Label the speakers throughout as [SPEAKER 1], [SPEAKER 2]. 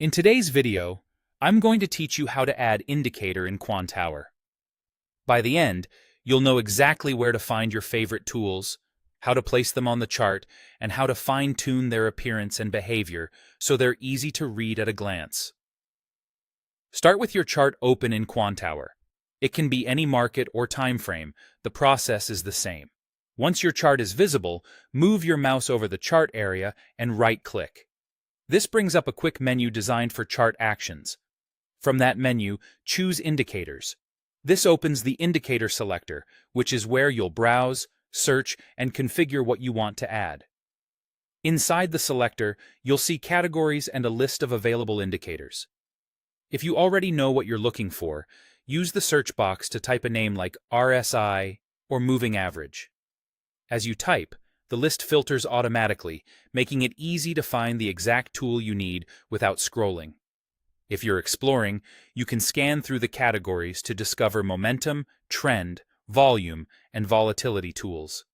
[SPEAKER 1] In today's video, I'm going to teach you how to add indicator in Quantower. By the end, you'll know exactly where to find your favorite tools, how to place them on the chart, and how to fine-tune their appearance and behavior so they're easy to read at a glance. Start with your chart open in Quantower. It can be any market or time frame. The process is the same. Once your chart is visible, move your mouse over the chart area and right-click. This brings up a quick menu designed for chart actions. From that menu, choose Indicators. This opens the Indicator selector, which is where you'll browse, search, and configure what you want to add. Inside the selector, you'll see categories and a list of available indicators. If you already know what you're looking for, use the search box to type a name like RSI or Moving Average. As you type, the list filters automatically, making it easy to find the exact tool you need without scrolling. If you're exploring, you can scan through the categories to discover momentum, trend, volume, and volatility tools.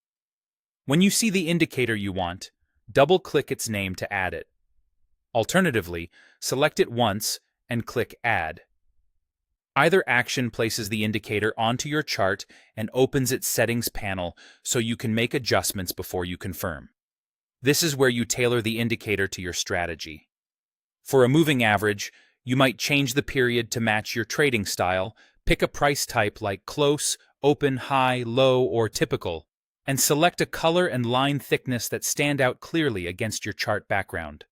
[SPEAKER 1] When you see the indicator you want, double-click its name to add it. Alternatively, select it once and click Add. Either action places the indicator onto your chart and opens its settings panel so you can make adjustments before you confirm. This is where you tailor the indicator to your strategy. For a moving average, you might change the period to match your trading style, pick a price type like close, open, high, low, or typical, and select a color and line thickness that stand out clearly against your chart background.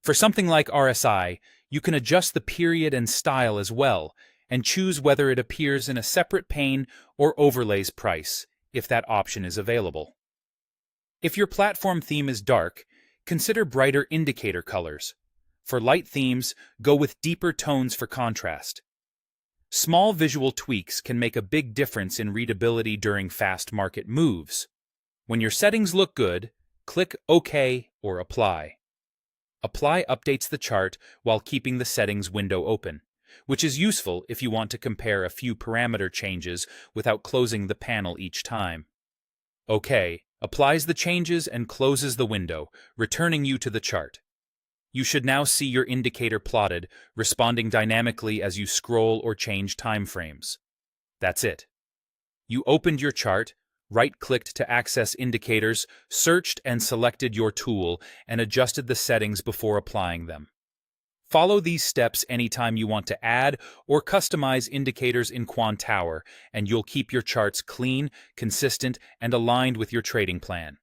[SPEAKER 1] For something like RSI, you can adjust the period and style as well, and choose whether it appears in a separate pane or overlays price, if that option is available. If your platform theme is dark, consider brighter indicator colors. For light themes, go with deeper tones for contrast. Small visual tweaks can make a big difference in readability during fast market moves. When your settings look good, click OK or Apply. Apply updates the chart while keeping the settings window open, which is useful if you want to compare a few parameter changes without closing the panel each time. OK applies the changes and closes the window, returning you to the chart. You should now see your indicator plotted, responding dynamically as you scroll or change time frames. That's it. You opened your chart, right-clicked to access indicators, searched and selected your tool, and adjusted the settings before applying them. Follow these steps anytime you want to add or customize indicators in Quantower, and you'll keep your charts clean, consistent, and aligned with your trading plan.